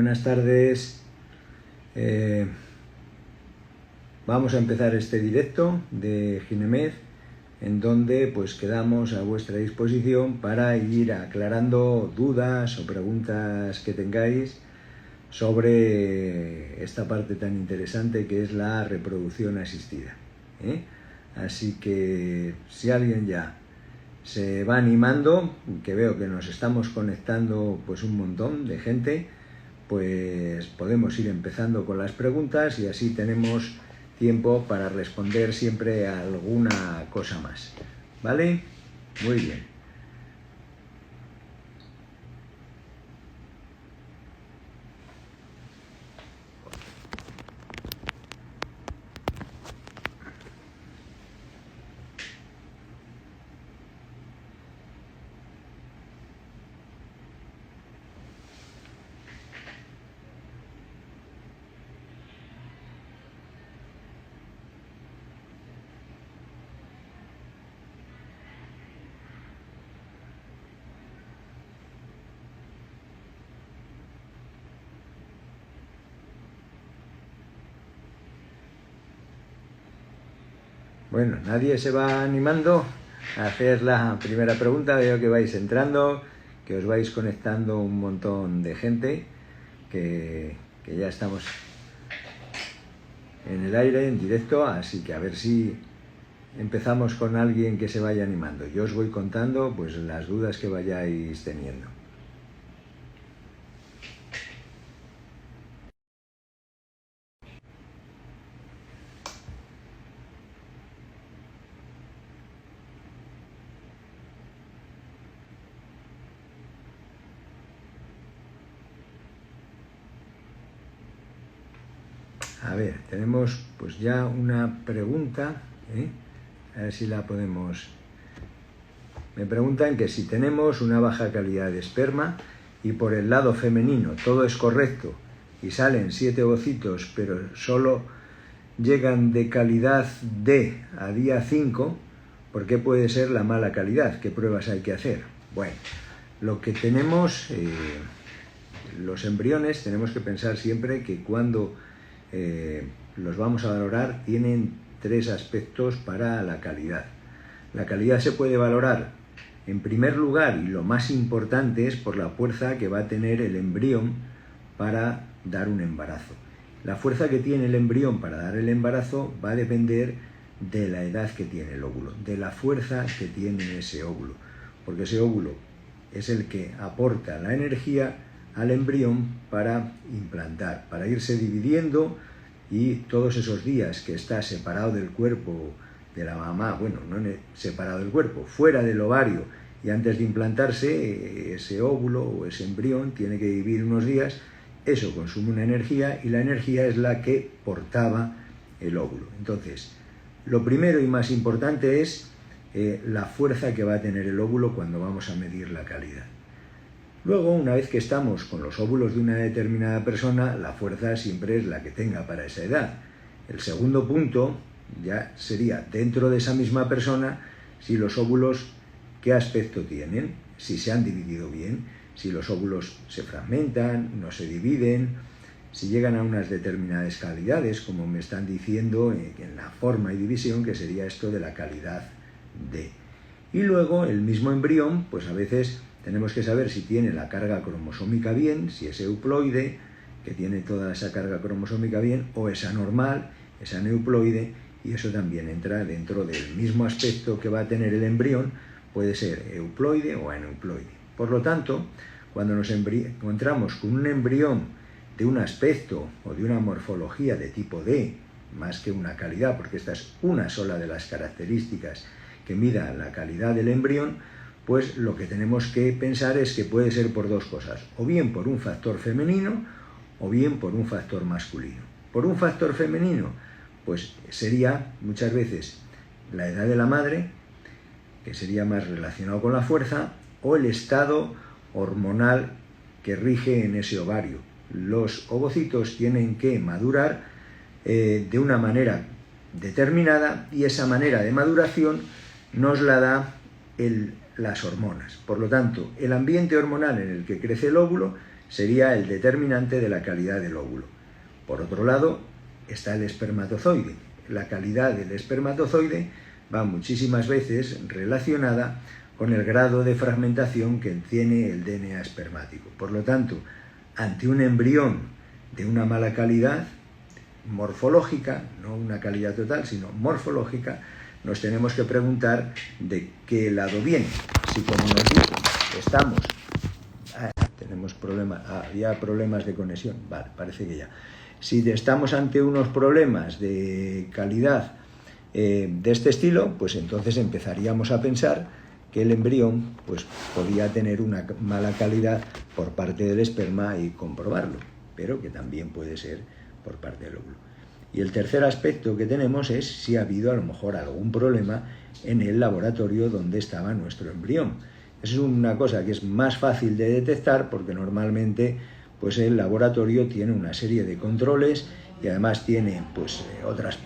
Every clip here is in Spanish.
Buenas tardes. Vamos a empezar este directo de Ginemed, en donde pues quedamos a vuestra disposición para ir aclarando dudas o preguntas que tengáis sobre esta parte tan interesante que es la reproducción asistida. Así que si alguien ya se va animando, que veo que nos estamos conectando pues un montón de gente, pues podemos ir empezando con las preguntas y así tenemos tiempo para responder siempre a alguna cosa más. ¿Vale? Muy bien. Bueno, nadie se va animando a hacer la primera pregunta. Veo que vais entrando, que os vais conectando un montón de gente, que ya estamos en el aire, en directo, así que a ver si empezamos con alguien que se vaya animando. Yo os voy contando pues las dudas que vayáis teniendo. A ver, tenemos pues ya una pregunta, a ver si la podemos... Me preguntan que si tenemos una baja calidad de esperma y por el lado femenino todo es correcto y salen 7 ovocitos pero solo llegan de calidad D a día 5, ¿por qué puede ser la mala calidad? ¿Qué pruebas hay que hacer? Bueno, lo que tenemos, los embriones, tenemos que pensar siempre que cuando los vamos a valorar tienen 3 aspectos para la calidad. La calidad se puede valorar en primer lugar, y lo más importante, es por la fuerza que va a tener el embrión para dar un embarazo. La fuerza que tiene el embrión para dar el embarazo va a depender de la edad que tiene el óvulo, de la fuerza que tiene ese óvulo, porque ese óvulo es el que aporta la energía al embrión para implantar, para irse dividiendo, y todos esos días que está separado del cuerpo de la mamá, bueno, no separado del cuerpo, fuera del ovario, y antes de implantarse, ese óvulo o ese embrión tiene que vivir unos días. Eso consume una energía y la energía es la que portaba el óvulo. Entonces, lo primero y más importante es la fuerza que va a tener el óvulo cuando vamos a medir la calidad. Luego, una vez que estamos con los óvulos de una determinada persona, la fuerza siempre es la que tenga para esa edad. El segundo punto ya sería, dentro de esa misma persona, si los óvulos, qué aspecto tienen, si se han dividido bien, si los óvulos se fragmentan, no se dividen, si llegan a unas determinadas calidades, como me están diciendo en la forma y división, que sería esto de la calidad D. Y luego el mismo embrión, pues a veces tenemos que saber si tiene la carga cromosómica bien, si es euploide, que tiene toda esa carga cromosómica bien, o es anormal, es aneuploide, y eso también entra dentro del mismo aspecto que va a tener el embrión, puede ser euploide o aneuploide. Por lo tanto, cuando nos encontramos con un embrión de un aspecto o de una morfología de tipo D, más que una calidad, porque esta es una sola de las características que mida la calidad del embrión, pues lo que tenemos que pensar es que puede ser por dos cosas, o bien por un factor femenino o bien por un factor masculino. Por un factor femenino, pues sería muchas veces la edad de la madre, que sería más relacionado con la fuerza, o el estado hormonal que rige en ese ovario. Los ovocitos tienen que madurar de una manera determinada, y esa manera de maduración nos la da las hormonas. Por lo tanto, el ambiente hormonal en el que crece el óvulo sería el determinante de la calidad del óvulo. Por otro lado, está el espermatozoide. La calidad del espermatozoide va muchísimas veces relacionada con el grado de fragmentación que tiene el DNA espermático. Por lo tanto, ante un embrión de una mala calidad morfológica, no una calidad total, sino morfológica, nos tenemos que preguntar de qué lado viene. Si, como nos dicen, estamos... tenemos problemas, había problemas de conexión, vale, parece que ya. Si estamos ante unos problemas de calidad de este estilo, pues entonces empezaríamos a pensar que el embrión pues, podía tener una mala calidad por parte del esperma y comprobarlo, pero que también puede ser por parte del óvulo. Y el tercer aspecto que tenemos es si ha habido a lo mejor algún problema en el laboratorio donde estaba nuestro embrión. Eso es una cosa que es más fácil de detectar porque normalmente pues, el laboratorio tiene una serie de controles y además tiene pues, otras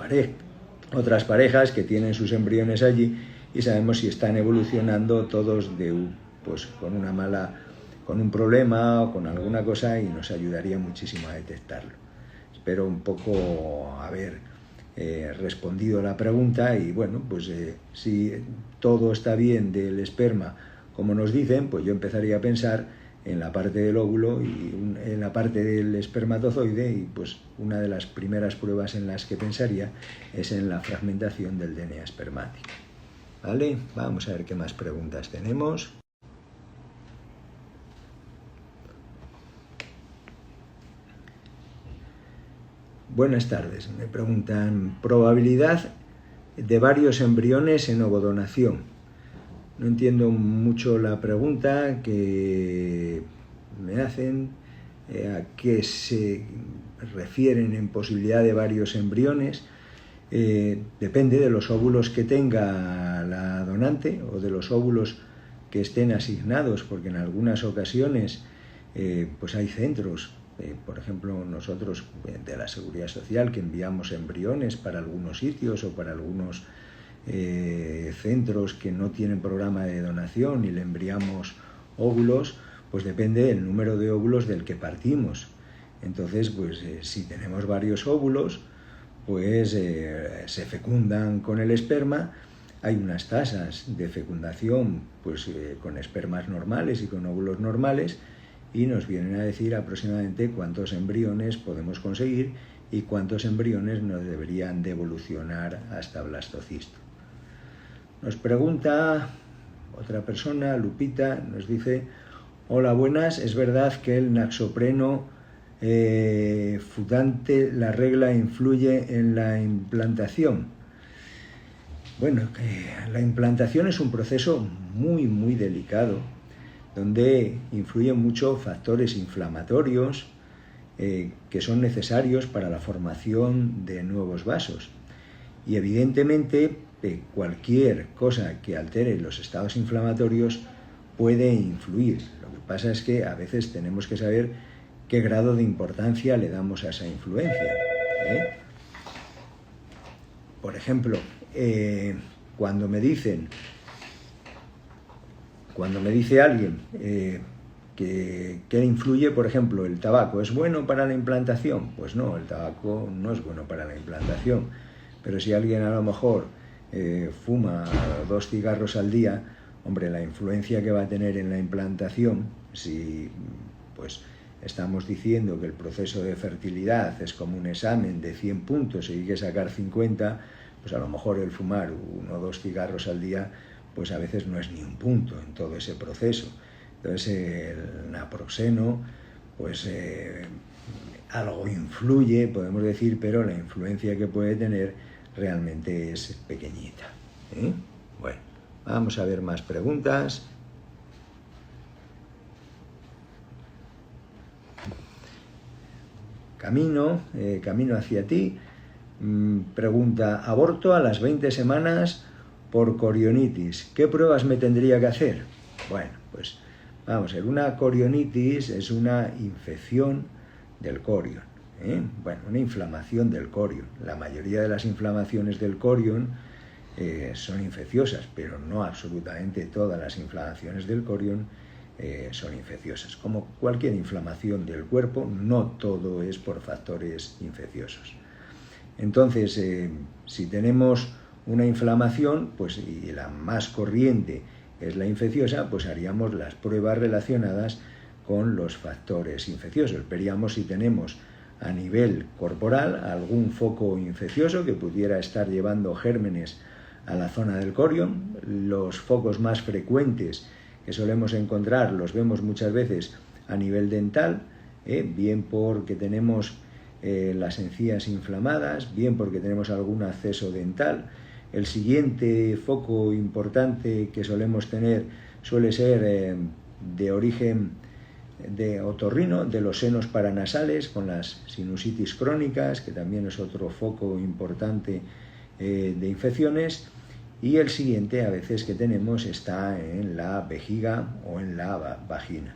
parejas que tienen sus embriones allí y sabemos si están evolucionando todos pues, con un problema o con alguna cosa y nos ayudaría muchísimo a detectarlo. Espero un poco haber respondido la pregunta y bueno, pues si todo está bien del esperma como nos dicen, pues yo empezaría a pensar en la parte del óvulo y en la parte del espermatozoide y pues una de las primeras pruebas en las que pensaría es en la fragmentación del DNA espermático. ¿Vale? Vamos a ver qué más preguntas tenemos. Buenas tardes. Me preguntan probabilidad de varios embriones en ovodonación. No entiendo mucho la pregunta que me hacen, a qué se refieren en posibilidad de varios embriones. Depende de los óvulos que tenga la donante o de los óvulos que estén asignados, porque en algunas ocasiones pues hay centros, por ejemplo nosotros de la Seguridad Social, que enviamos embriones para algunos sitios o para algunos centros que no tienen programa de donación y le enviamos óvulos, pues depende del número de óvulos del que partimos. Entonces, pues si tenemos varios óvulos, pues se fecundan con el esperma. Hay unas tasas de fecundación pues, con espermas normales y con óvulos normales y nos vienen a decir aproximadamente cuántos embriones podemos conseguir y cuántos embriones nos deberían de evolucionar hasta blastocisto. Nos pregunta otra persona, Lupita, nos dice: hola, buenas, ¿es verdad que el naxopreno futante, la regla, influye en la implantación? Bueno, la implantación es un proceso muy delicado, donde influyen mucho factores inflamatorios que son necesarios para la formación de nuevos vasos. Y evidentemente cualquier cosa que altere los estados inflamatorios puede influir. Lo que pasa es que a veces tenemos que saber qué grado de importancia le damos a esa influencia. Por ejemplo, cuando me dice alguien que influye, por ejemplo, el tabaco, ¿es bueno para la implantación? Pues no, el tabaco no es bueno para la implantación. Pero si alguien a lo mejor fuma 2 cigarros al día, hombre, la influencia que va a tener en la implantación, si pues estamos diciendo que el proceso de fertilidad es como un examen de 100 puntos y hay que sacar 50, pues a lo mejor el fumar 1 o 2 cigarros al día, pues a veces no es ni un punto en todo ese proceso. Entonces el naproxeno, pues algo influye, podemos decir, pero la influencia que puede tener realmente es pequeñita. Bueno, vamos a ver más preguntas. Camino hacia ti, pregunta: aborto a las 20 semanas por corionitis, ¿qué pruebas me tendría que hacer? Bueno, pues vamos a ver, una corionitis es una infección del corion, bueno, una inflamación del corion. La mayoría de las inflamaciones del corion son infecciosas, pero no absolutamente todas las inflamaciones del corion son infecciosas. Como cualquier inflamación del cuerpo, no todo es por factores infecciosos. Entonces, si tenemos una inflamación, pues, y la más corriente es la infecciosa, pues haríamos las pruebas relacionadas con los factores infecciosos. Veríamos si tenemos a nivel corporal algún foco infeccioso que pudiera estar llevando gérmenes a la zona del corión. Los focos más frecuentes que solemos encontrar los vemos muchas veces a nivel dental, bien porque tenemos las encías inflamadas, bien porque tenemos algún acceso dental. El siguiente foco importante que solemos tener suele ser de origen de otorrino, de los senos paranasales, con las sinusitis crónicas, que también es otro foco importante de infecciones. Y el siguiente a veces que tenemos está en la vejiga o en la vagina.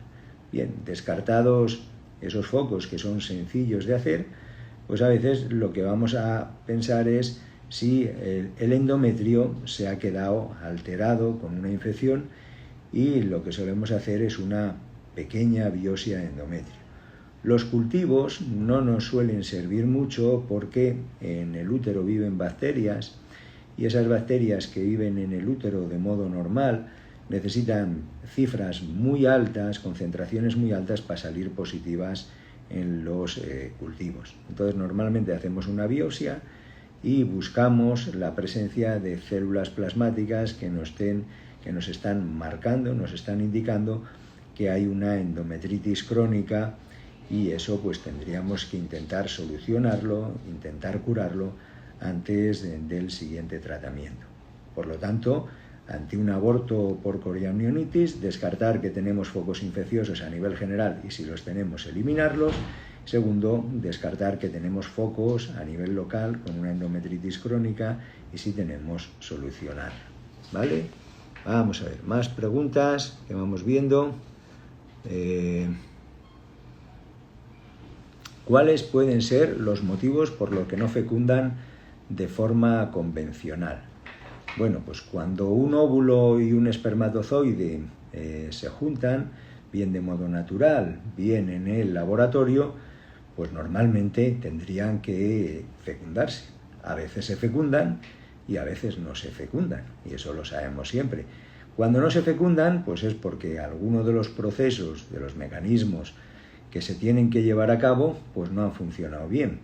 Bien, descartados esos focos que son sencillos de hacer, pues a veces lo que vamos a pensar es si el endometrio se ha quedado alterado con una infección, y lo que solemos hacer es una pequeña biopsia de endometrio. Los cultivos no nos suelen servir mucho porque en el útero viven bacterias, y esas bacterias que viven en el útero de modo normal necesitan cifras muy altas, concentraciones muy altas para salir positivas en los cultivos. Entonces normalmente hacemos una biopsia y buscamos la presencia de células plasmáticas que nos están marcando, nos están indicando que hay una endometritis crónica, y eso pues tendríamos que intentar solucionarlo, intentar curarlo antes del siguiente tratamiento. Por lo tanto, ante un aborto por coriamnionitis, descartar que tenemos focos infecciosos a nivel general, y si los tenemos, eliminarlos. Segundo, descartar que tenemos focos a nivel local con una endometritis crónica, y si tenemos, solucionar. ¿Vale? Vamos a ver, más preguntas que vamos viendo. ¿Cuáles pueden ser los motivos por los que no fecundan de forma convencional? Bueno, pues cuando un óvulo y un espermatozoide se juntan, bien de modo natural, bien en el laboratorio, pues normalmente tendrían que fecundarse. A veces se fecundan y a veces no se fecundan, y eso lo sabemos siempre. Cuando no se fecundan, pues es porque alguno de los procesos, de los mecanismos que se tienen que llevar a cabo, pues no han funcionado bien.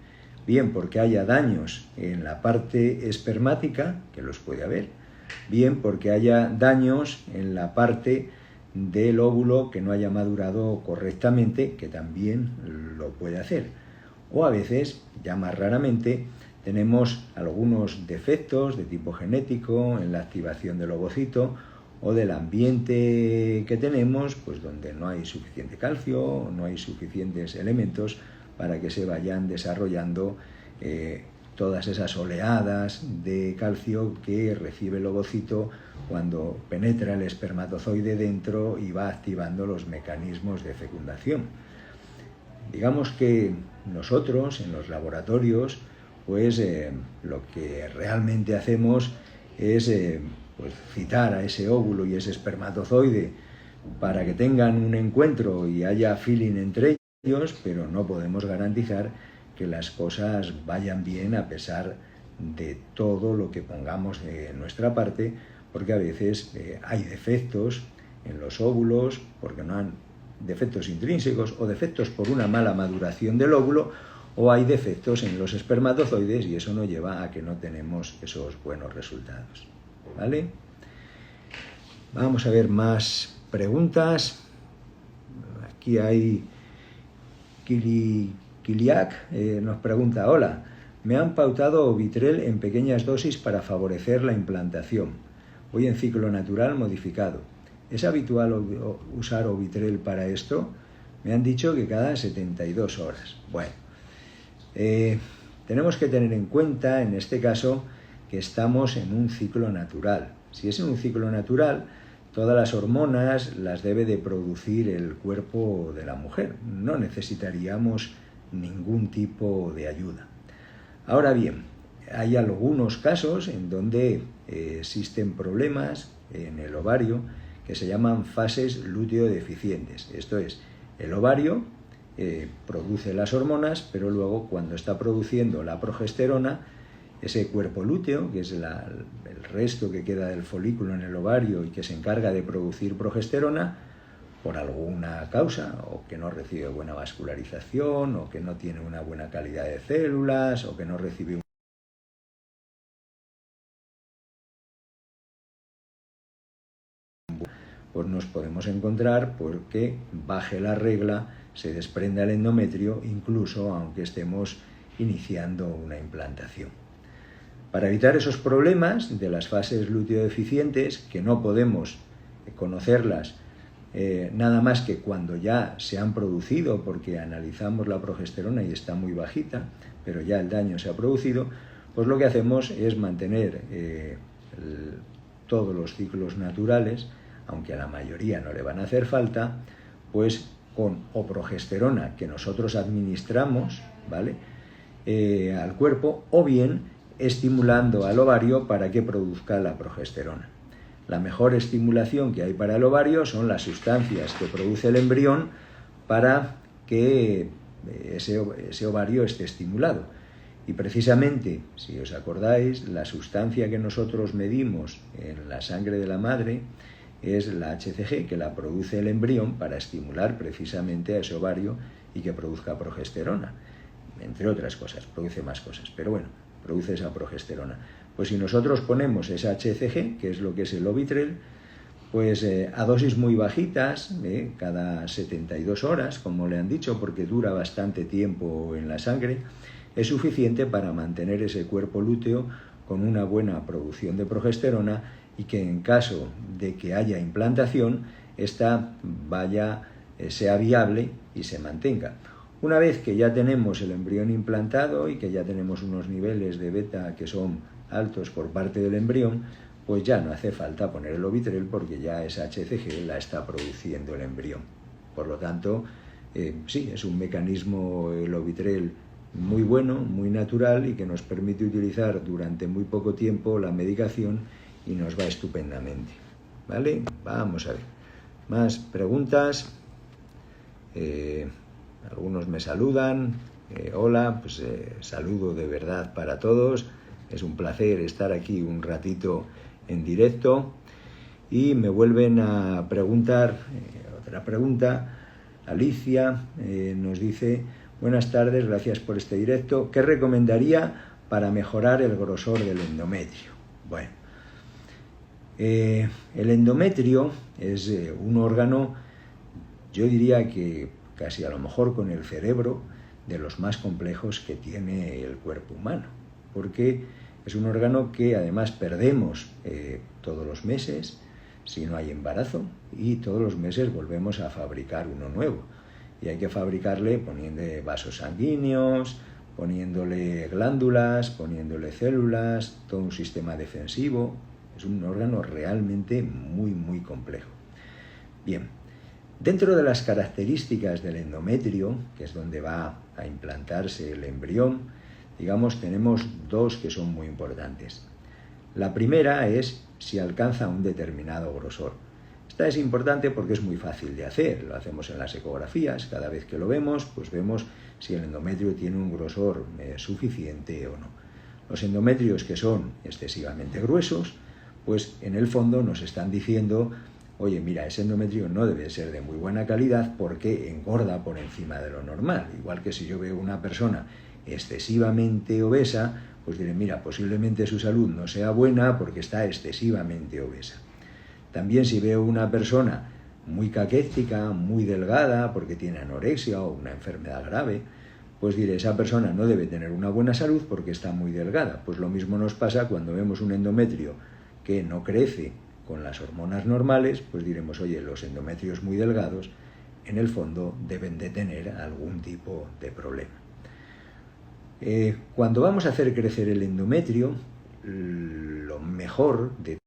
Bien porque haya daños en la parte espermática, que los puede haber, bien porque haya daños en la parte del óvulo que no haya madurado correctamente, que también lo puede hacer. O a veces, ya más raramente, tenemos algunos defectos de tipo genético en la activación del ovocito, o del ambiente que tenemos, pues donde no hay suficiente calcio, no hay suficientes elementos para que se vayan desarrollando todas esas oleadas de calcio que recibe el ovocito cuando penetra el espermatozoide dentro y va activando los mecanismos de fecundación. Digamos que nosotros en los laboratorios, pues lo que realmente hacemos es pues citar a ese óvulo y ese espermatozoide para que tengan un encuentro y haya feeling entre ellos, pero no podemos garantizar que las cosas vayan bien a pesar de todo lo que pongamos de nuestra parte, porque a veces hay defectos en los óvulos, porque no han defectos intrínsecos o defectos por una mala maduración del óvulo, o hay defectos en los espermatozoides, y eso nos lleva a que no tenemos esos buenos resultados. ¿Vale? Vamos a ver más preguntas. Aquí hay Kiliak, nos pregunta: hola, me han pautado Ovitrel en pequeñas dosis para favorecer la implantación. Voy en ciclo natural modificado. ¿Es habitual usar Ovitrel para esto? Me han dicho que cada 72 horas. Bueno, tenemos que tener en cuenta en este caso que estamos en un ciclo natural. Si es en un ciclo natural, todas las hormonas las debe de producir el cuerpo de la mujer. No necesitaríamos ningún tipo de ayuda. Ahora bien, hay algunos casos en donde existen problemas en el ovario que se llaman fases lúteo-deficientes. Esto es, el ovario produce las hormonas, pero luego cuando está produciendo la progesterona, ese cuerpo lúteo, que es el resto que queda del folículo en el ovario y que se encarga de producir progesterona, por alguna causa, o que no recibe buena vascularización, o que no tiene una buena calidad de células, o que no recibe pues nos podemos encontrar porque baje la regla, se desprenda el endometrio, incluso aunque estemos iniciando una implantación. Para evitar esos problemas de las fases lúteo-deficientes, que no podemos conocerlas nada más que cuando ya se han producido, porque analizamos la progesterona y está muy bajita, pero ya el daño se ha producido, pues lo que hacemos es mantener todos los ciclos naturales, aunque a la mayoría no le van a hacer falta, pues con o progesterona que nosotros administramos, ¿vale?, al cuerpo, o bien estimulando al ovario para que produzca la progesterona. La mejor estimulación que hay para el ovario son las sustancias que produce el embrión para que ese ovario esté estimulado. Y precisamente, si os acordáis, la sustancia que nosotros medimos en la sangre de la madre es la HCG, que la produce el embrión para estimular precisamente a ese ovario y que produzca progesterona. Entre otras cosas, produce más cosas, pero bueno, produce esa progesterona. Pues si nosotros ponemos esa HCG, que es lo que es el Ovitrel, pues a dosis muy bajitas, cada 72 horas, como le han dicho, porque dura bastante tiempo en la sangre, es suficiente para mantener ese cuerpo lúteo con una buena producción de progesterona y que en caso de que haya implantación, esta sea viable y se mantenga. Una vez que ya tenemos el embrión implantado y que ya tenemos unos niveles de beta que son altos por parte del embrión, pues ya no hace falta poner el Ovitrel porque ya esa HCG la está produciendo el embrión. Por lo tanto, sí, es un mecanismo, el Ovitrel, muy bueno, muy natural y que nos permite utilizar durante muy poco tiempo la medicación y nos va estupendamente. ¿Vale? Vamos a ver. Más preguntas. Algunos me saludan. Hola, pues saludo de verdad para todos. Es un placer estar aquí un ratito en directo. Y me vuelven a preguntar, otra pregunta. Alicia nos dice: buenas tardes, gracias por este directo. ¿Qué recomendaría para mejorar el grosor del endometrio? Bueno, el endometrio es un órgano, yo diría que casi a lo mejor con el cerebro, de los más complejos que tiene el cuerpo humano, porque es un órgano que además perdemos todos los meses si no hay embarazo, y todos los meses volvemos a fabricar uno nuevo. Y hay que fabricarle poniéndole vasos sanguíneos, poniéndole glándulas, poniéndole células, todo un sistema defensivo. Es un órgano realmente muy, muy complejo. Bien, dentro de las características del endometrio, que es donde va a implantarse el embrión, digamos, tenemos dos que son muy importantes. La primera es si alcanza un determinado grosor. Esta es importante porque es muy fácil de hacer, lo hacemos en las ecografías, cada vez que lo vemos, pues vemos si el endometrio tiene un grosor suficiente o no. Los endometrios que son excesivamente gruesos, pues en el fondo nos están diciendo: oye, mira, ese endometrio no debe ser de muy buena calidad porque engorda por encima de lo normal. Igual que si yo veo una persona excesivamente obesa, pues diré: mira, posiblemente su salud no sea buena porque está excesivamente obesa. También si veo una persona muy caquética, muy delgada, porque tiene anorexia o una enfermedad grave, pues diré: esa persona no debe tener una buena salud porque está muy delgada. Pues lo mismo nos pasa cuando vemos un endometrio que no crece con las hormonas normales, pues diremos: oye, los endometrios muy delgados en el fondo deben de tener algún tipo de problema. Cuando vamos a hacer crecer el endometrio, lo mejor de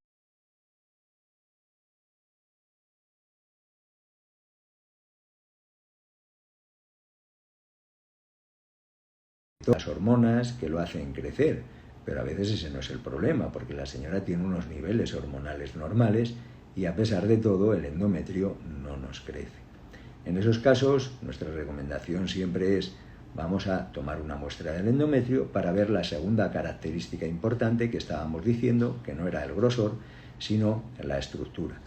las hormonas que lo hacen crecer, pero a veces ese no es el problema, porque la señora tiene unos niveles hormonales normales y a pesar de todo el endometrio no nos crece. En esos casos, nuestra recomendación siempre es: vamos a tomar una muestra del endometrio para ver la segunda característica importante que estábamos diciendo, que no era el grosor, sino la estructura.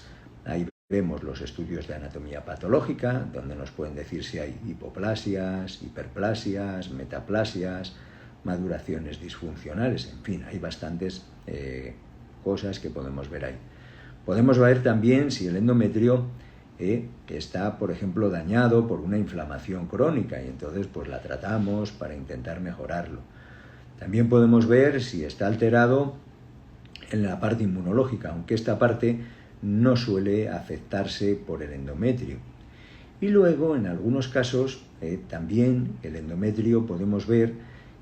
Ahí vemos los estudios de anatomía patológica, donde nos pueden decir si hay hipoplasias, hiperplasias, metaplasias, maduraciones disfuncionales, en fin, hay bastantes cosas que podemos ver ahí. Podemos ver también si el endometrio está, por ejemplo, dañado por una inflamación crónica, y entonces pues la tratamos para intentar mejorarlo. También podemos ver si está alterado en la parte inmunológica, aunque esta parte no suele afectarse por el endometrio. Y luego, en algunos casos, también el endometrio podemos ver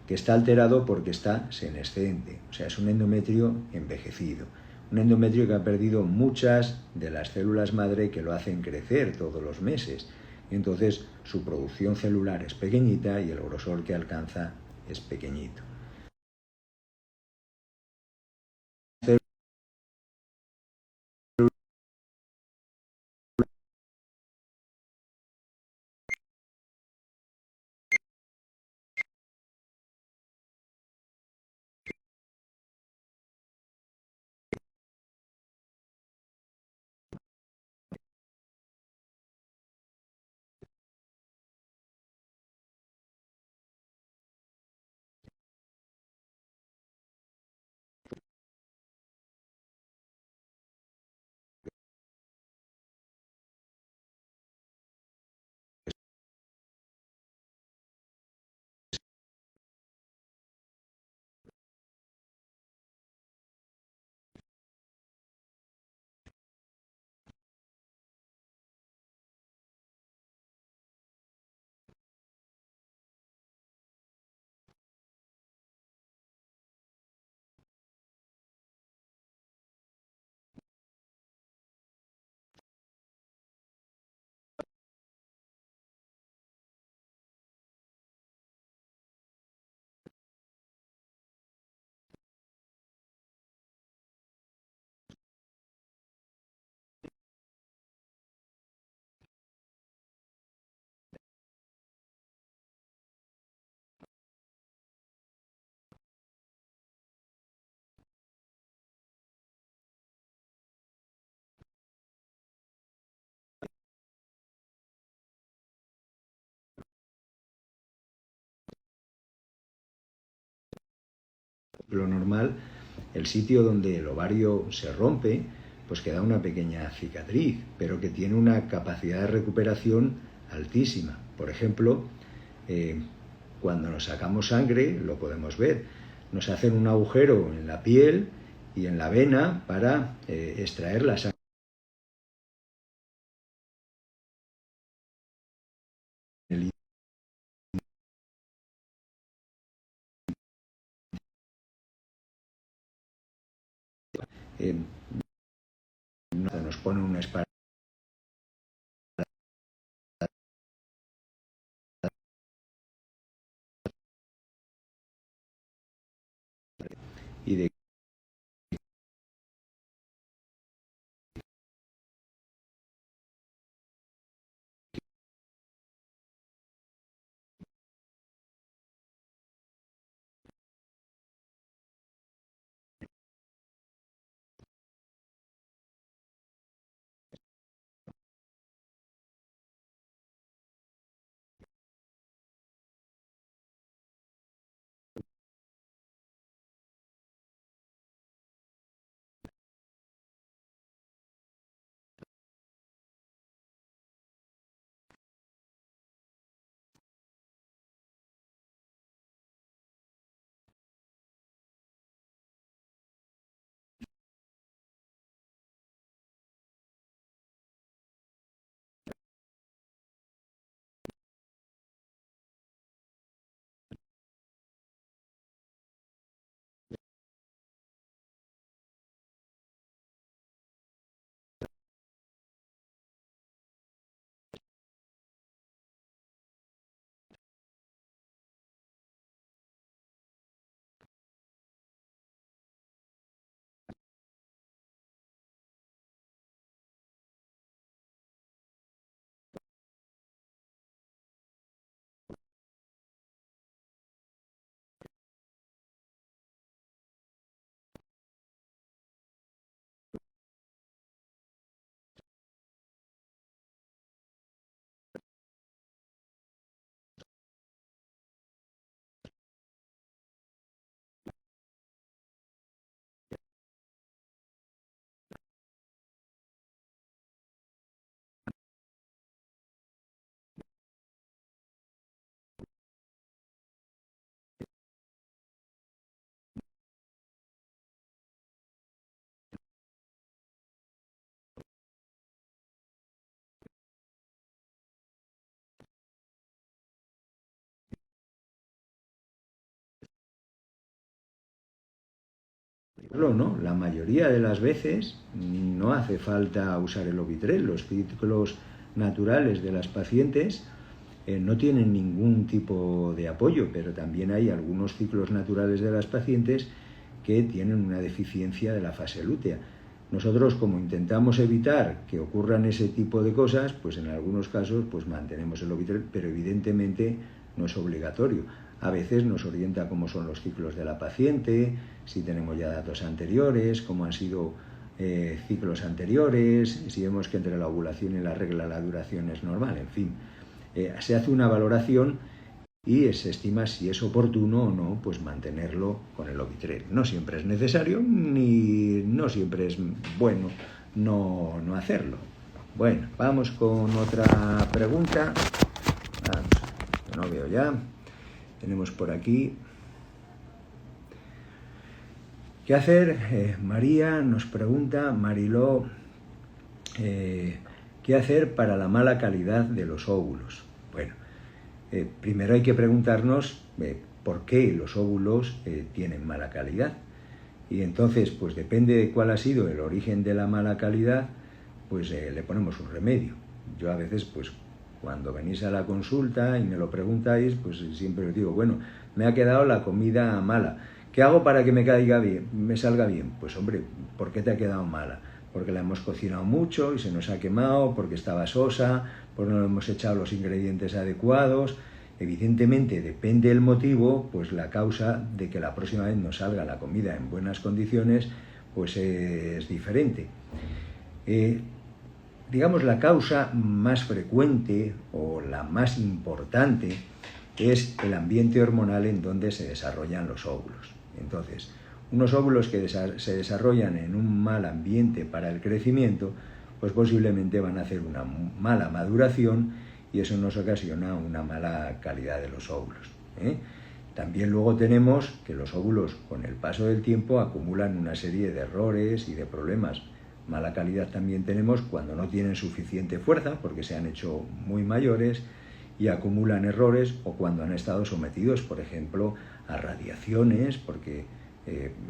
que está alterado porque está senescente, o sea, es un endometrio envejecido. Un endometrio que ha perdido muchas de las células madre que lo hacen crecer todos los meses. Y entonces su producción celular es pequeñita y el grosor que alcanza es pequeñito. Lo normal, el sitio donde el ovario se rompe, pues queda una pequeña cicatriz, pero que tiene una capacidad de recuperación altísima. Por ejemplo, cuando nos sacamos sangre, lo podemos ver, nos hacen un agujero en la piel y en la vena para extraer la sangre. Nos ponen una espalda y de ¿no? La mayoría de las veces no hace falta usar el Ovitrel. Los ciclos naturales de las pacientes no tienen ningún tipo de apoyo, pero también hay algunos ciclos naturales de las pacientes que tienen una deficiencia de la fase lútea. Nosotros, como intentamos evitar que ocurran ese tipo de cosas, pues en algunos casos pues mantenemos el Ovitrel, pero evidentemente no es obligatorio. A veces nos orienta cómo son los ciclos de la paciente, si tenemos ya datos anteriores, cómo han sido ciclos anteriores, si vemos que entre la ovulación y la regla la duración es normal, en fin. Se hace una valoración y se estima si es oportuno o no pues mantenerlo con el Ovitrel. No siempre es necesario ni no siempre es bueno no hacerlo. Bueno, vamos con otra pregunta. Vamos, no veo ya. Tenemos por aquí. ¿Qué hacer? María nos pregunta, Mariló, ¿qué hacer para la mala calidad de los óvulos? Bueno, primero hay que preguntarnos por qué los óvulos tienen mala calidad. Y entonces, pues depende de cuál ha sido el origen de la mala calidad, pues le ponemos un remedio. Yo a veces, pues cuando venís a la consulta y me lo preguntáis, pues siempre os digo, bueno, me ha quedado la comida mala. ¿Qué hago para que me caiga bien, me salga bien? Pues hombre, ¿por qué te ha quedado mala? Porque la hemos cocinado mucho y se nos ha quemado, porque estaba sosa, porque no le hemos echado los ingredientes adecuados. Evidentemente, depende del motivo, pues la causa de que la próxima vez nos salga la comida en buenas condiciones, pues es diferente. Digamos, la causa más frecuente o la más importante es el ambiente hormonal en donde se desarrollan los óvulos. Entonces, unos óvulos que se desarrollan en un mal ambiente para el crecimiento, pues posiblemente van a hacer una mala maduración y eso nos ocasiona una mala calidad de los óvulos. También luego tenemos que los óvulos con el paso del tiempo acumulan una serie de errores y de problemas. Mala calidad también tenemos cuando no tienen suficiente fuerza porque se han hecho muy mayores y acumulan errores, o cuando han estado sometidos, por ejemplo, a radiaciones, porque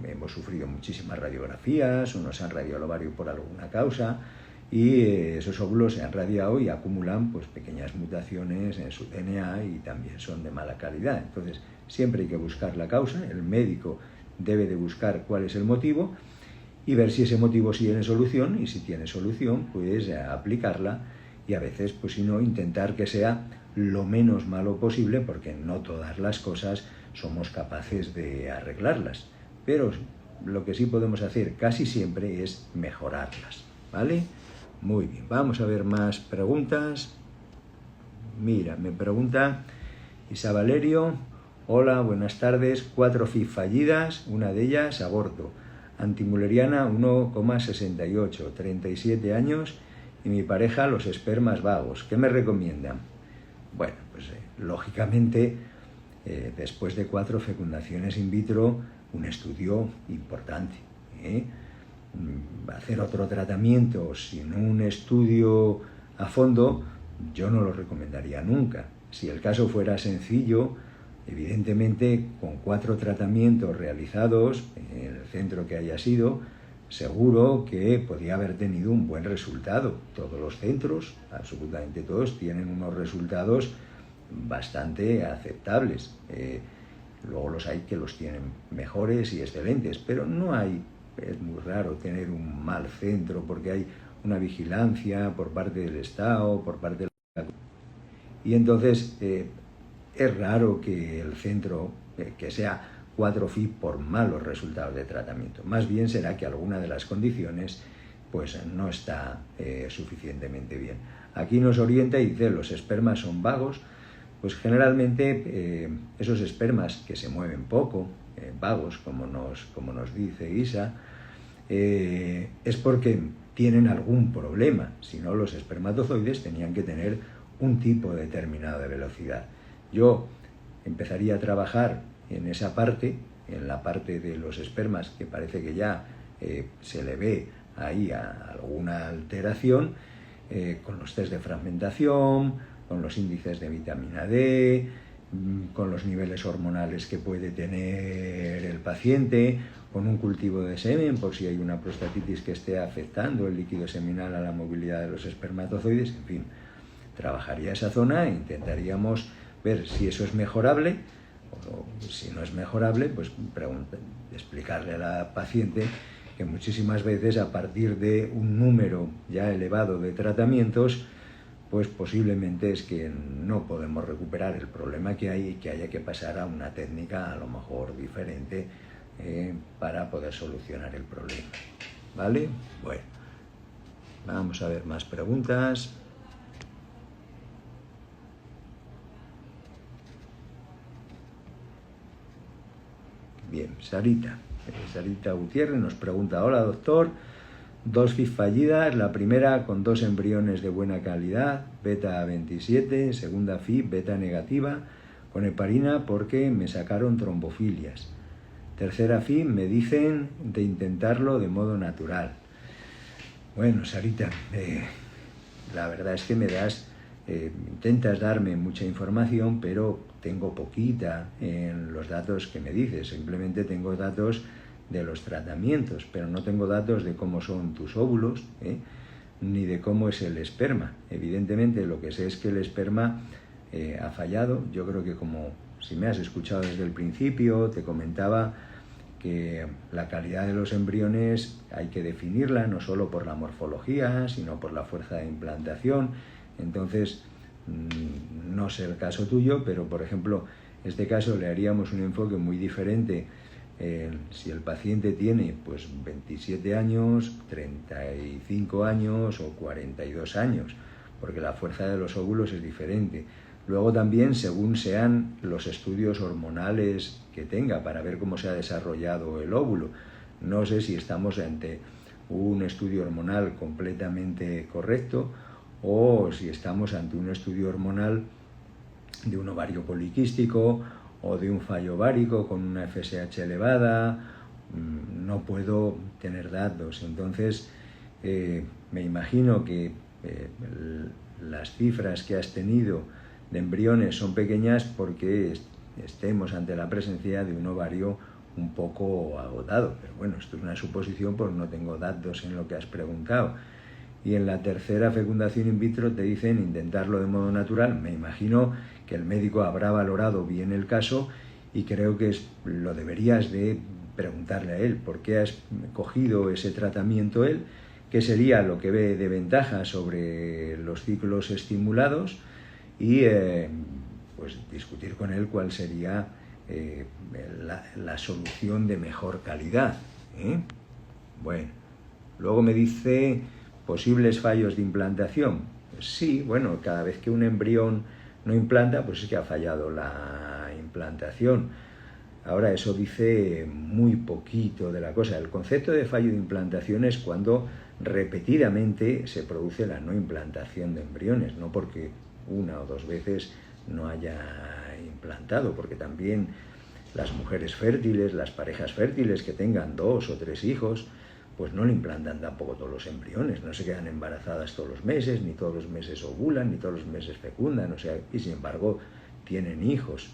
hemos sufrido muchísimas radiografías o nos han radiado el ovario por alguna causa y esos óvulos se han radiado y acumulan pues pequeñas mutaciones en su DNA y también son de mala calidad. Entonces, siempre hay que buscar la causa, el médico debe de buscar cuál es el motivo y ver si ese motivo sí tiene solución, y si tiene solución, pues aplicarla, y a veces, pues si no, intentar que sea lo menos malo posible, porque no todas las cosas somos capaces de arreglarlas, pero lo que sí podemos hacer casi siempre es mejorarlas, ¿vale? Muy bien, vamos a ver más preguntas. Mira, me pregunta Isa Valerio, hola, buenas tardes, 4 FIV fallidas, una de ellas aborto, antimuleriana 1,68, 37 años y mi pareja los espermas vagos, ¿qué me recomiendan? Bueno, pues lógicamente, después de 4 fecundaciones in vitro, un estudio importante. Hacer otro tratamiento sin un estudio a fondo, yo no lo recomendaría nunca. Si el caso fuera sencillo, evidentemente, con 4 tratamientos realizados en el centro que haya sido, seguro que podía haber tenido un buen resultado. Todos los centros, absolutamente todos, tienen unos resultados bastante aceptables. Luego los hay que los tienen mejores y excelentes, pero no hay, es muy raro tener un mal centro porque hay una vigilancia por parte del Estado, por parte de la... Y entonces es raro que el centro, que sea 4 FIV por malos resultados de tratamiento. Más bien será que alguna de las condiciones pues no está suficientemente bien. Aquí nos orienta y dice, los espermas son vagos. Pues generalmente esos espermas que se mueven poco, vagos, como nos dice Isa, es porque tienen algún problema. Si no, los espermatozoides tenían que tener un tipo determinado de velocidad. Yo empezaría a trabajar en esa parte, en la parte de los espermas, que parece que ya se le ve ahí alguna alteración, con los test de fragmentación, con los índices de vitamina D, con los niveles hormonales que puede tener el paciente, con un cultivo de semen por si hay una prostatitis que esté afectando el líquido seminal a la movilidad de los espermatozoides, en fin, trabajaría esa zona e intentaríamos ver si eso es mejorable, o si no es mejorable, pues explicarle a la paciente que muchísimas veces a partir de un número ya elevado de tratamientos, pues posiblemente es que no podemos recuperar el problema que hay y que haya que pasar a una técnica a lo mejor diferente para poder solucionar el problema. ¿Vale? Bueno, vamos a ver más preguntas. Bien, Sarita Gutiérrez nos pregunta: hola doctor, 2 FIV fallidas, la primera con 2 embriones de buena calidad, beta 27, segunda FIV beta negativa, con heparina porque me sacaron trombofilias. Tercera FIV me dicen de intentarlo de modo natural. Bueno, Sarita, la verdad es que intentas darme mucha información, pero tengo poquita en los datos que me dices. Simplemente tengo datos de los tratamientos, pero no tengo datos de cómo son tus óvulos, ni de cómo es el esperma. Evidentemente lo que sé es que el esperma ha fallado. Yo creo que, como si me has escuchado desde el principio, te comentaba que la calidad de los embriones hay que definirla no solo por la morfología, sino por la fuerza de implantación. Entonces, no sé el caso tuyo, pero por ejemplo, en este caso le haríamos un enfoque muy diferente. Si el paciente tiene pues 27 años, 35 años o 42 años, porque la fuerza de los óvulos es diferente. Luego también, según sean los estudios hormonales que tenga, para ver cómo se ha desarrollado el óvulo. No sé si estamos ante un estudio hormonal completamente correcto o si estamos ante un estudio hormonal de un ovario poliquístico o de un fallo ovárico con una FSH elevada. No puedo tener datos. Entonces, me imagino que las cifras que has tenido de embriones son pequeñas porque estemos ante la presencia de un ovario un poco agotado. Pero bueno, esto es una suposición porque no tengo datos en lo que has preguntado. Y en la tercera fecundación in vitro te dicen intentarlo de modo natural. Me imagino que el médico habrá valorado bien el caso y creo que lo deberías de preguntarle a él por qué has cogido ese tratamiento él, qué sería lo que ve de ventaja sobre los ciclos estimulados y pues discutir con él cuál sería la solución de mejor calidad. Bueno, luego me dice posibles fallos de implantación. Pues sí, bueno, cada vez que un embrión no implanta, pues es que ha fallado la implantación. Ahora, eso dice muy poquito de la cosa. El concepto de fallo de implantación es cuando repetidamente se produce la no implantación de embriones, no porque una o dos veces no haya implantado, porque también las mujeres fértiles, las parejas fértiles que tengan 2 o 3 hijos, pues no le implantan tampoco todos los embriones, no se quedan embarazadas todos los meses, ni todos los meses ovulan, ni todos los meses fecundan, o sea, y sin embargo tienen hijos.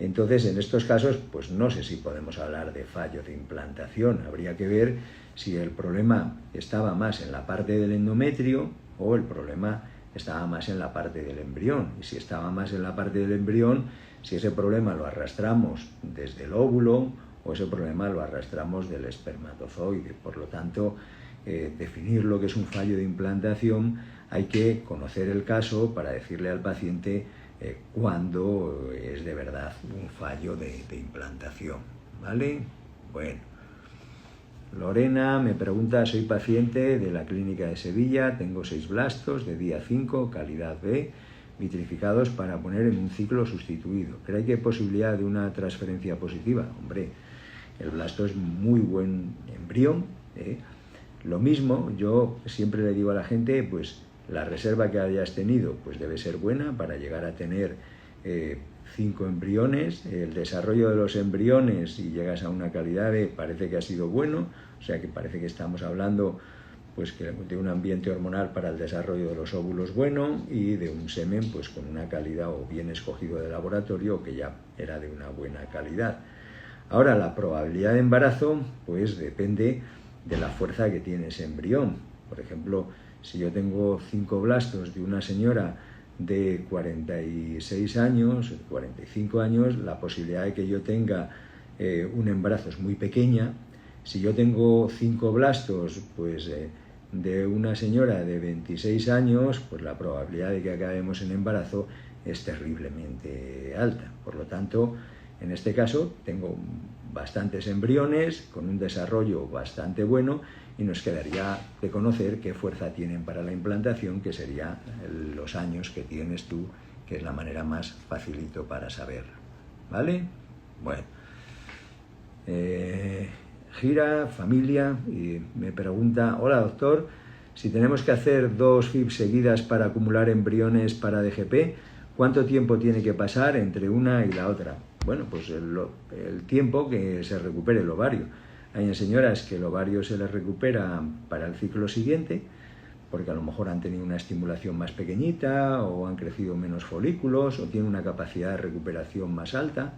Entonces, en estos casos, pues no sé si podemos hablar de fallo de implantación. Habría que ver si el problema estaba más en la parte del endometrio o el problema estaba más en la parte del embrión. Y si estaba más en la parte del embrión, si ese problema lo arrastramos desde el óvulo o ese problema lo arrastramos del espermatozoide. Por lo tanto, definir lo que es un fallo de implantación, hay que conocer el caso para decirle al paciente cuándo es de verdad un fallo de implantación, ¿vale? Bueno, Lorena me pregunta: soy paciente de la clínica de Sevilla, tengo 6 blastos de día 5, calidad B, vitrificados para poner en un ciclo sustituido. ¿Cree que hay posibilidad de una transferencia positiva? Hombre, el blasto es muy buen embrión. Lo mismo, yo siempre le digo a la gente, pues la reserva que hayas tenido pues debe ser buena para llegar a tener 5 embriones. El desarrollo de los embriones, si llegas a una calidad B, parece que ha sido bueno, o sea que parece que estamos hablando pues que de un ambiente hormonal para el desarrollo de los óvulos bueno y de un semen pues con una calidad o bien escogido de laboratorio o que ya era de una buena calidad. Ahora, la probabilidad de embarazo pues depende de la fuerza que tiene ese embrión. Por ejemplo, si yo tengo 5 blastos de una señora de 46 años, 45 años, la posibilidad de que yo tenga un embarazo es muy pequeña. Si yo tengo 5 blastos pues, de una señora de 26 años, pues la probabilidad de que acabemos en embarazo es terriblemente alta. Por lo tanto, en este caso tengo bastantes embriones con un desarrollo bastante bueno y nos quedaría de conocer qué fuerza tienen para la implantación, que sería los años que tienes tú, que es la manera más facilito para saber. ¿Vale? Bueno. Gira, familia, y me pregunta: hola doctor, si tenemos que hacer 2 FIV seguidas para acumular embriones para DGP, ¿cuánto tiempo tiene que pasar entre una y la otra? Bueno, pues el tiempo que se recupere el ovario. Hay señoras que el ovario se les recupera para el ciclo siguiente, porque a lo mejor han tenido una estimulación más pequeñita, o han crecido menos folículos, o tienen una capacidad de recuperación más alta.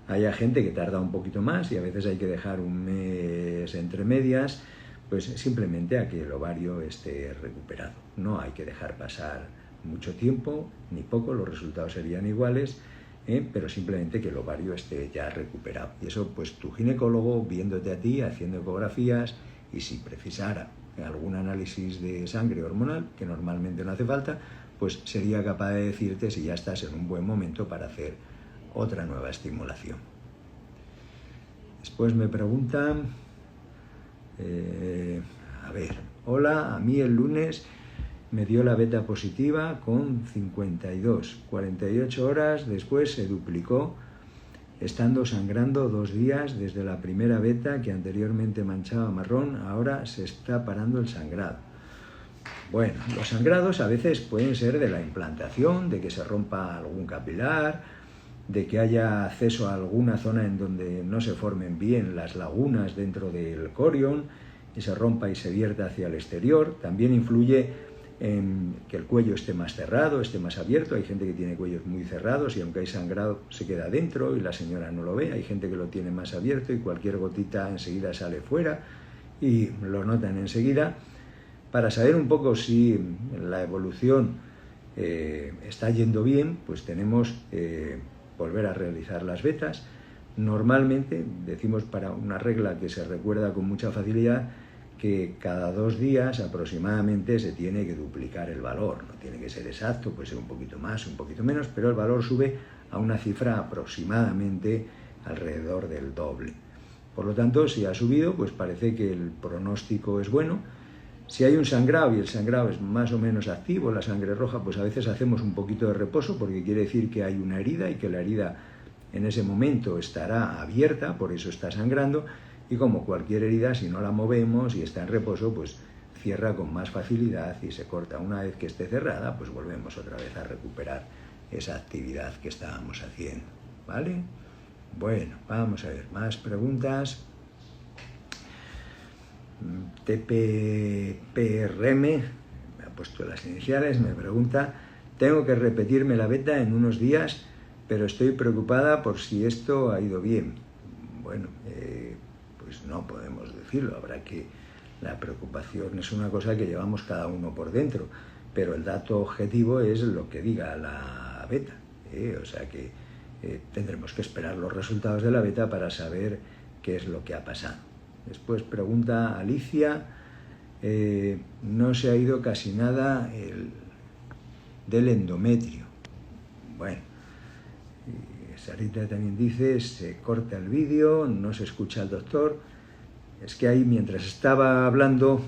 Hay gente que tarda un poquito más y a veces hay que dejar un mes entre medias, pues simplemente a que el ovario esté recuperado. No hay que dejar pasar mucho tiempo, ni poco, los resultados serían iguales, pero simplemente que el ovario esté ya recuperado. Y eso, pues tu ginecólogo, viéndote a ti, haciendo ecografías, y si precisara algún análisis de sangre hormonal, que normalmente no hace falta, pues sería capaz de decirte si ya estás en un buen momento para hacer otra nueva estimulación. Después me preguntan, hola, a mí el lunes me dio la beta positiva con 52, 48 horas después se duplicó, estando sangrando 2 días desde la primera beta que anteriormente manchaba marrón, ahora se está parando el sangrado. Bueno, los sangrados a veces pueden ser de la implantación, de que se rompa algún capilar, de que haya acceso a alguna zona en donde no se formen bien las lagunas dentro del corión y se rompa y se vierta hacia el exterior. También influye en que el cuello esté más cerrado, esté más abierto. Hay gente que tiene cuellos muy cerrados y aunque hay sangrado se queda dentro y la señora no lo ve. Hay gente que lo tiene más abierto y cualquier gotita enseguida sale fuera y lo notan enseguida. Para saber un poco si la evolución está yendo bien, pues tenemos volver a realizar las betas. Normalmente decimos, para una regla que se recuerda con mucha facilidad, que cada 2 días aproximadamente se tiene que duplicar el valor. No tiene que ser exacto, puede ser un poquito más, un poquito menos, pero el valor sube a una cifra aproximadamente alrededor del doble. Por lo tanto, si ha subido, pues parece que el pronóstico es bueno. Si hay un sangrado y el sangrado es más o menos activo, la sangre roja, pues a veces hacemos un poquito de reposo porque quiere decir que hay una herida y que la herida en ese momento estará abierta, por eso está sangrando, y como cualquier herida, si no la movemos y está en reposo, pues cierra con más facilidad y se corta. Una vez que esté cerrada, pues volvemos otra vez a recuperar esa actividad que estábamos haciendo, ¿vale? Bueno, vamos a ver más preguntas. TPPRM, me ha puesto las iniciales, me pregunta: tengo que repetirme la beta en unos días, pero estoy preocupada por si esto ha ido bien. Bueno, pues no podemos decirlo, habrá que... La preocupación es una cosa que llevamos cada uno por dentro, pero el dato objetivo es lo que diga la beta, o sea que tendremos que esperar los resultados de la beta para saber qué es lo que ha pasado. Después pregunta Alicia, no se ha ido casi nada del endometrio. Bueno, Sarita también dice, se corta el vídeo, no se escucha al doctor. Es que ahí, mientras estaba hablando,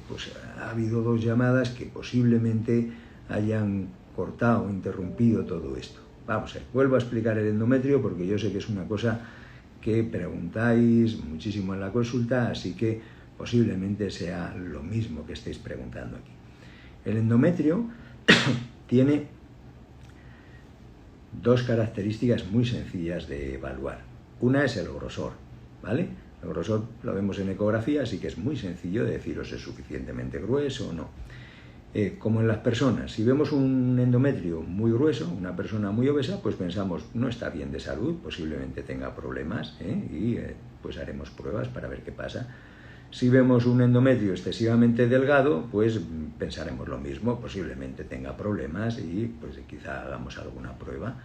pues ha habido 2 llamadas que posiblemente hayan cortado o interrumpido todo esto. Vamos a ver, vuelvo a explicar el endometrio porque yo sé que es una cosa que preguntáis muchísimo en la consulta, así que posiblemente sea lo mismo que estáis preguntando aquí. El endometrio tiene 2 características muy sencillas de evaluar. Una es el grosor, ¿vale? El grosor lo vemos en ecografía, así que es muy sencillo de deciros si es suficientemente grueso o no. Como en las personas, si vemos un endometrio muy grueso, una persona muy obesa, pues pensamos, no está bien de salud, posiblemente tenga problemas, y pues haremos pruebas para ver qué pasa. Si vemos un endometrio excesivamente delgado, pues pensaremos lo mismo, posiblemente tenga problemas y pues quizá hagamos alguna prueba.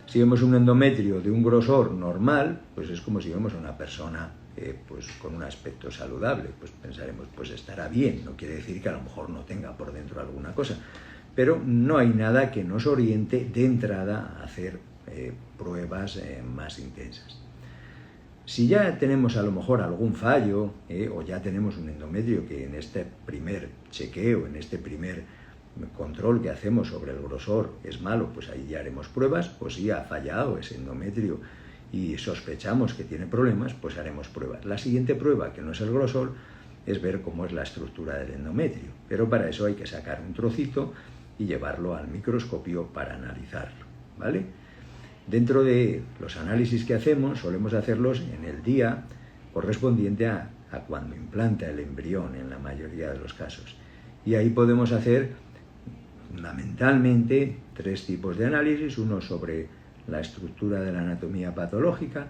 Si vemos un endometrio de un grosor normal, pues es como si vemos a una persona pues con un aspecto saludable, pues pensaremos, pues estará bien, no quiere decir que a lo mejor no tenga por dentro alguna cosa, pero no hay nada que nos oriente de entrada a hacer pruebas más intensas. Si ya tenemos a lo mejor algún fallo o ya tenemos un endometrio que en este primer chequeo, en este primer control que hacemos sobre el grosor es malo, pues ahí ya haremos pruebas, pues si ha fallado ese endometrio y sospechamos que tiene problemas, pues haremos pruebas. La siguiente prueba, que no es el grosor, es ver cómo es la estructura del endometrio, pero para eso hay que sacar un trocito y llevarlo al microscopio para analizarlo, ¿vale? Dentro de los análisis que hacemos, solemos hacerlos en el día correspondiente a cuando implanta el embrión, en la mayoría de los casos. Y ahí podemos hacer fundamentalmente 3 tipos de análisis, uno sobre la estructura de la anatomía patológica,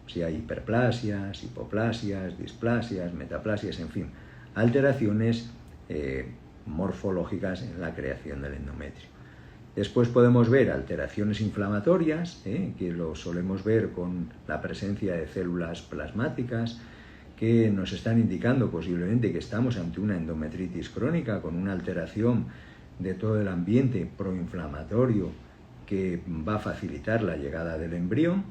si hay hiperplasias, hipoplasias, displasias, metaplasias, en fin, alteraciones morfológicas en la creación del endometrio. Después podemos ver alteraciones inflamatorias, que lo solemos ver con la presencia de células plasmáticas, que nos están indicando posiblemente que estamos ante una endometritis crónica con una alteración de todo el ambiente proinflamatorio que va a facilitar la llegada del embrión.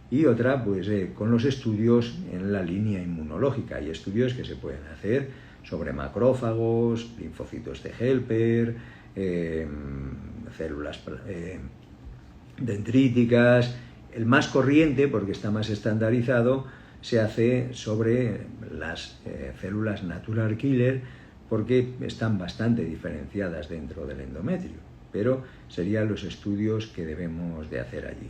Y otra, pues con los estudios en la línea inmunológica. Hay estudios que se pueden hacer sobre macrófagos, linfocitos de Helper, células dendríticas. El más corriente, porque está más estandarizado, se hace sobre las células natural killer, porque están bastante diferenciadas dentro del endometrio, pero serían los estudios que debemos de hacer allí,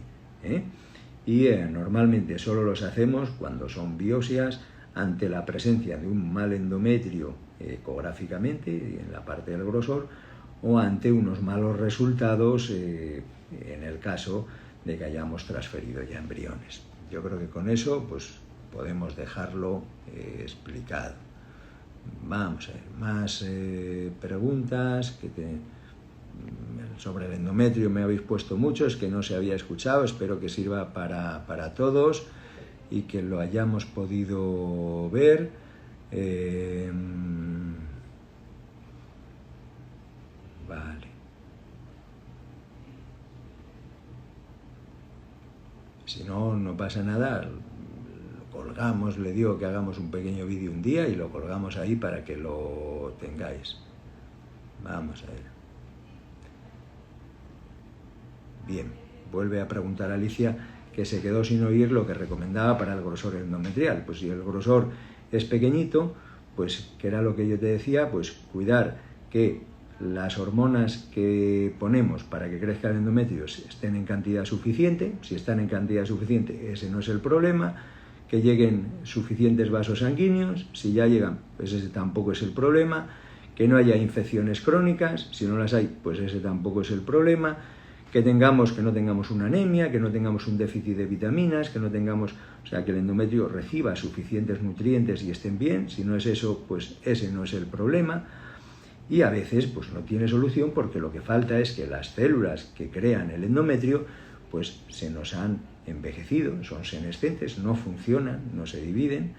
y normalmente solo los hacemos cuando son biopsias ante la presencia de un mal endometrio ecográficamente en la parte del grosor, o ante unos malos resultados en el caso de que hayamos transferido ya embriones. Yo creo que con eso pues podemos dejarlo explicado. Vamos a ver, más preguntas sobre el endometrio. Me habéis puesto muchos que no se había escuchado, espero que sirva para todos y que lo hayamos podido ver. Vale. Si no, no pasa nada. Colgamos, le digo que hagamos un pequeño vídeo un día y lo colgamos ahí para que lo tengáis. Vamos a ver. Bien, vuelve a preguntar Alicia que se quedó sin oír lo que recomendaba para el grosor endometrial. Pues si el grosor es pequeñito, pues que era lo que yo te decía, pues cuidar que las hormonas que ponemos para que crezca el endometrio estén en cantidad suficiente. Si están en cantidad suficiente, ese no es el problema. Que lleguen suficientes vasos sanguíneos, si ya llegan, pues ese tampoco es el problema. Que no haya infecciones crónicas, si no las hay, pues ese tampoco es el problema. Que no tengamos una anemia, que no tengamos un déficit de vitaminas, que no tengamos, o sea, que el endometrio reciba suficientes nutrientes y estén bien. Si no es eso, pues ese no es el problema. Y a veces pues no tiene solución porque lo que falta es que las células que crean el endometrio pues se nos han envejecido, son senescentes, no funcionan, no se dividen,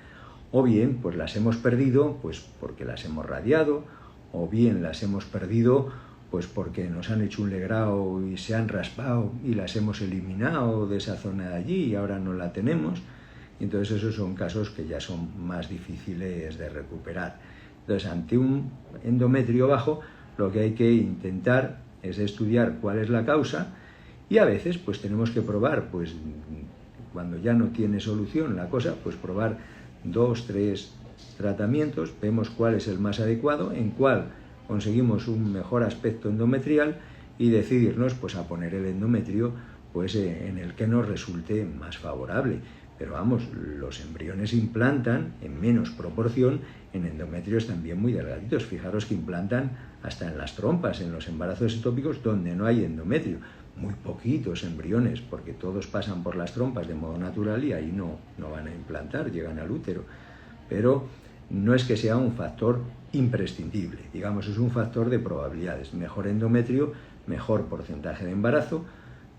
o bien pues las hemos perdido pues porque las hemos radiado, o bien las hemos perdido pues porque nos han hecho un legrado y se han raspado y las hemos eliminado de esa zona de allí y ahora no la tenemos. Y entonces esos son casos que ya son más difíciles de recuperar. Entonces, ante un endometrio bajo, lo que hay que intentar es estudiar cuál es la causa, y a veces pues tenemos que probar, pues cuando ya no tiene solución la cosa, pues probar 2, 3 tratamientos, vemos cuál es el más adecuado, en cuál conseguimos un mejor aspecto endometrial y decidirnos pues a poner el endometrio pues en el que nos resulte más favorable. pero vamos, los embriones implantan en menos proporción en endometrios también muy delgaditos. Fijaros que implantan hasta en las trompas, en los embarazos ectópicos donde no hay endometrio. Muy poquitos embriones, porque todos pasan por las trompas de modo natural y ahí no van a implantar, llegan al útero. Pero no es que sea un factor imprescindible, digamos, es un factor de probabilidades. Mejor endometrio, mejor porcentaje de embarazo;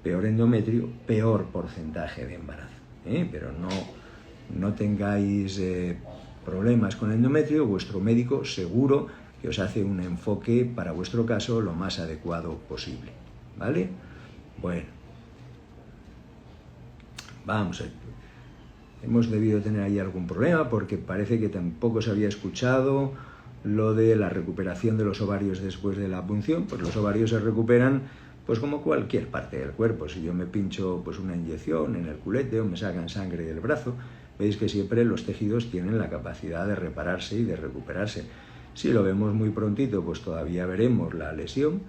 peor endometrio, peor porcentaje de embarazo. Pero no tengáis problemas con endometrio, vuestro médico seguro que os hace un enfoque para vuestro caso lo más adecuado posible, ¿vale? Bueno, vamos a ver. Hemos debido tener ahí algún problema porque parece que tampoco se había escuchado lo de la recuperación de los ovarios después de la punción. Pues los ovarios se recuperan pues como cualquier parte del cuerpo. Si yo me pincho pues una inyección en el culete o me sacan sangre del brazo, veis que siempre los tejidos tienen la capacidad de repararse y de recuperarse. Si lo vemos muy prontito, pues todavía veremos la lesión,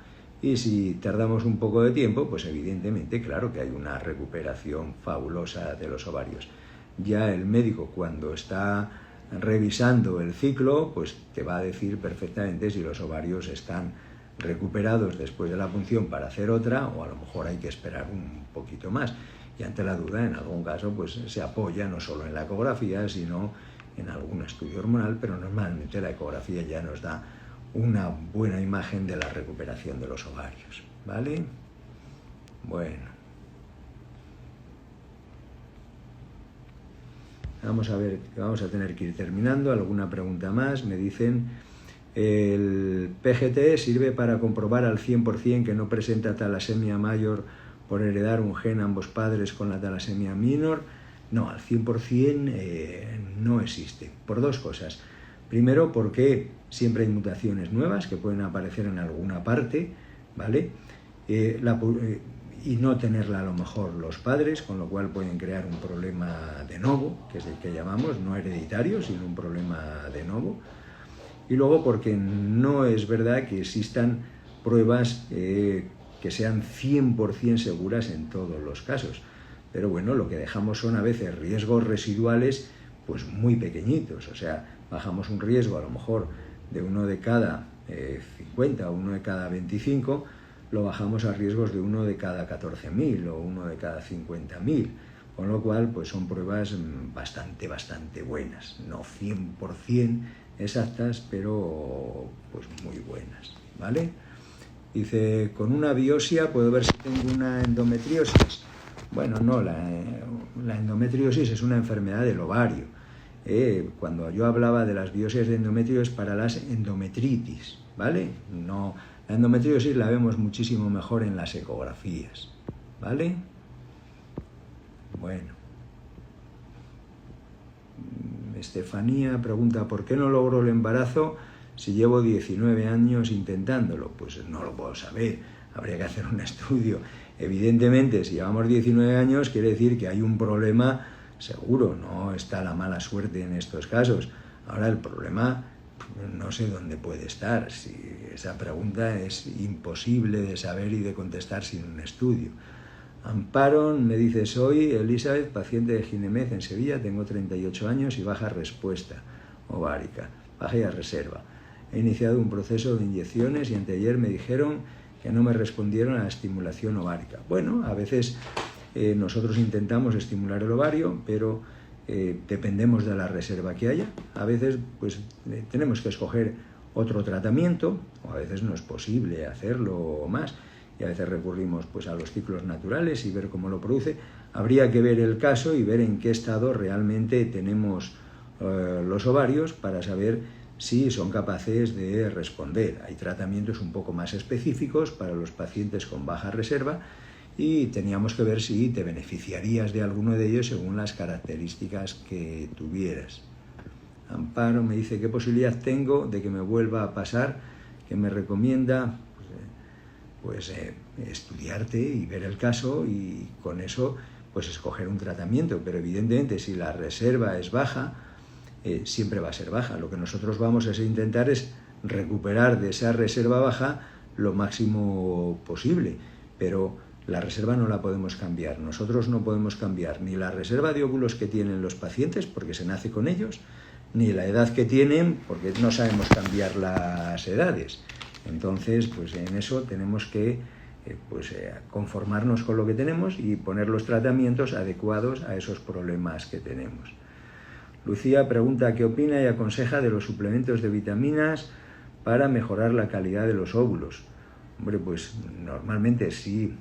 y si tardamos un poco de tiempo, pues evidentemente, claro que hay una recuperación fabulosa de los ovarios. Ya el médico, cuando está revisando el ciclo, pues te va a decir perfectamente si los ovarios están recuperados después de la punción para hacer otra, o a lo mejor hay que esperar un poquito más. Y ante la duda, en algún caso, pues se apoya no solo en la ecografía, sino en algún estudio hormonal, pero normalmente la ecografía ya nos da una buena imagen de la recuperación de los ovarios, ¿vale? Bueno. Vamos a ver, vamos a tener que ir terminando. ¿Alguna pregunta más? Me dicen, ¿el PGT sirve para comprobar al 100% que no presenta talasemia mayor por heredar un gen ambos padres con la talasemia minor? No, al 100% no existe, por dos cosas. Primero, porque siempre hay mutaciones nuevas que pueden aparecer en alguna parte, ¿vale? Y no tenerla a lo mejor los padres, con lo cual pueden crear un problema de novo, que es el que llamamos, no hereditario, sino un problema de novo. Y luego porque no es verdad que existan pruebas que sean 100% seguras en todos los casos. Pero bueno, lo que dejamos son a veces riesgos residuales pues muy pequeñitos. O sea, bajamos un riesgo a lo mejor de 1 de cada 50 o 1 de cada 25, lo bajamos a riesgos de 1 de cada 14.000 o 1 de cada 50.000, con lo cual pues son pruebas bastante buenas, no 100% exactas, pero pues muy buenas, ¿vale? Dice, con una biopsia puedo ver si tengo una endometriosis. Bueno, no, la endometriosis es una enfermedad del ovario. Cuando yo hablaba de las biopsias de endometrio es para las endometritis, ¿vale? No, la endometriosis la vemos muchísimo mejor en las ecografías, ¿vale? Bueno. Estefanía pregunta, ¿por qué no logro el embarazo si llevo 19 años intentándolo? Pues no lo puedo saber, habría que hacer un estudio. Evidentemente, si llevamos 19 años, quiere decir que hay un problema seguro, no está la mala suerte en estos casos. Ahora el problema no sé dónde puede estar. Si esa pregunta es imposible de saber y de contestar sin un estudio. Amparo me dice, soy Elizabeth, paciente de Ginemed en Sevilla, tengo 38 años y baja respuesta ovárica, baja y a reserva. He iniciado un proceso de inyecciones y anteayer me dijeron que no me respondieron a la estimulación ovárica. Bueno, a veces nosotros intentamos estimular el ovario, pero dependemos de la reserva que haya. A veces pues tenemos que escoger otro tratamiento, o a veces no es posible hacerlo más, y a veces recurrimos pues a los ciclos naturales y ver cómo lo produce. Habría que ver el caso y ver en qué estado realmente tenemos los ovarios para saber si son capaces de responder. Hay tratamientos un poco más específicos para los pacientes con baja reserva y teníamos que ver si te beneficiarías de alguno de ellos según las características que tuvieras. Amparo me dice, ¿qué posibilidad tengo de que me vuelva a pasar? ¿Qué me recomienda? Pues estudiarte y ver el caso y con eso pues escoger un tratamiento. Pero evidentemente si la reserva es baja, siempre va a ser baja. Lo que nosotros vamos a intentar es recuperar de esa reserva baja lo máximo posible, pero la reserva no la podemos cambiar. Nosotros no podemos cambiar ni la reserva de óvulos que tienen los pacientes, porque se nace con ellos, ni la edad que tienen, porque no sabemos cambiar las edades. Entonces, pues en eso tenemos que conformarnos con lo que tenemos y poner los tratamientos adecuados a esos problemas que tenemos. Lucía pregunta qué opina y aconseja de los suplementos de vitaminas para mejorar la calidad de los óvulos. Hombre, pues normalmente sí,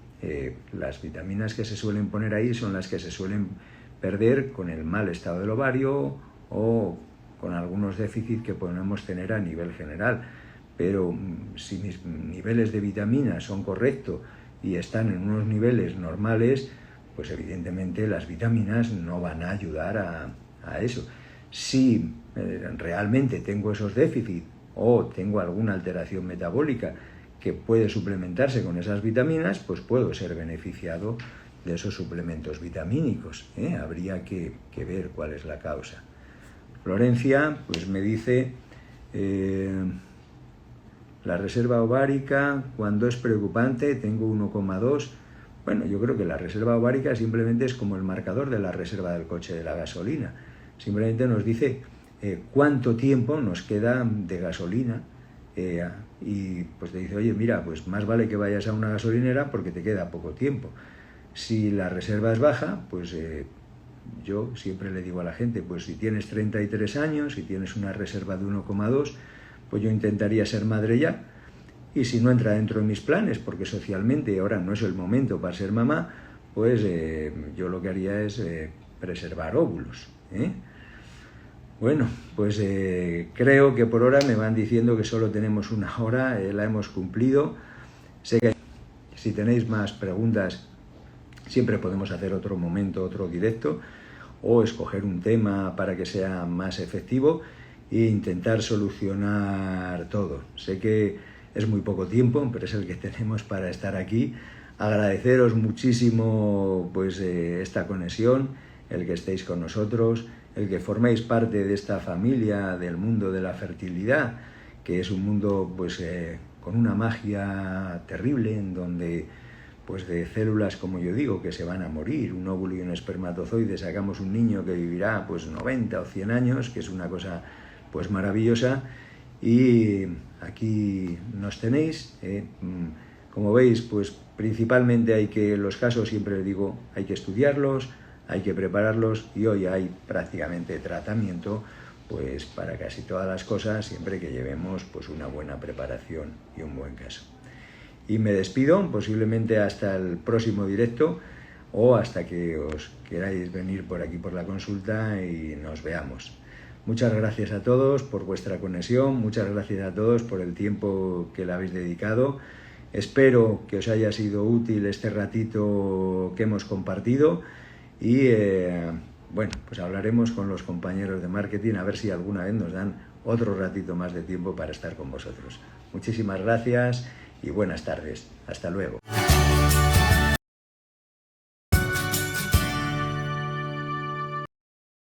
las vitaminas que se suelen poner ahí son las que se suelen perder con el mal estado del ovario o con algunos déficits que podemos tener a nivel general. Pero si mis niveles de vitaminas son correctos y están en unos niveles normales, pues evidentemente las vitaminas no van a ayudar a eso. Si realmente tengo esos déficits o tengo alguna alteración metabólica que puede suplementarse con esas vitaminas, pues puedo ser beneficiado de esos suplementos vitamínicos, ¿eh? Habría que ver cuál es la causa. Florencia pues me dice, la reserva ovárica, cuando es preocupante, tengo 1,2. Bueno, yo creo que la reserva ovárica simplemente es como el marcador de la reserva del coche de la gasolina. Simplemente nos dice cuánto tiempo nos queda de gasolina y pues te dice, oye, mira, pues más vale que vayas a una gasolinera porque te queda poco tiempo. Si la reserva es baja, pues yo siempre le digo a la gente, pues si tienes 33 años, si tienes una reserva de 1,2, pues yo intentaría ser madre ya. Y si no entra dentro de mis planes, porque socialmente ahora no es el momento para ser mamá, pues yo lo que haría es preservar óvulos, ¿eh? Bueno, pues creo que por hora me van diciendo que solo tenemos 1 hora, la hemos cumplido. Sé que si tenéis más preguntas, siempre podemos hacer otro momento, otro directo, o escoger un tema para que sea más efectivo e intentar solucionar todo. Sé que es muy poco tiempo, pero es el que tenemos para estar aquí. Agradeceros muchísimo pues esta conexión, el que estéis con nosotros, el que forméis parte de esta familia del mundo de la fertilidad, que es un mundo pues con una magia terrible, en donde pues de células, como yo digo, que se van a morir, un óvulo y un espermatozoide, sacamos un niño que vivirá pues 90 o 100 años, que es una cosa pues maravillosa. Y aquí nos tenéis, como veis, pues principalmente los casos, siempre les digo, hay que estudiarlos, hay que prepararlos, y hoy hay prácticamente tratamiento pues para casi todas las cosas, siempre que llevemos pues una buena preparación y un buen caso. Y me despido, posiblemente hasta el próximo directo o hasta que os queráis venir por aquí por la consulta y nos veamos. Muchas gracias a todos por vuestra conexión, muchas gracias a todos por el tiempo que le habéis dedicado. Espero que os haya sido útil este ratito que hemos compartido y bueno, pues hablaremos con los compañeros de marketing a ver si alguna vez nos dan otro ratito más de tiempo para estar con vosotros. Muchísimas gracias y buenas tardes. Hasta luego.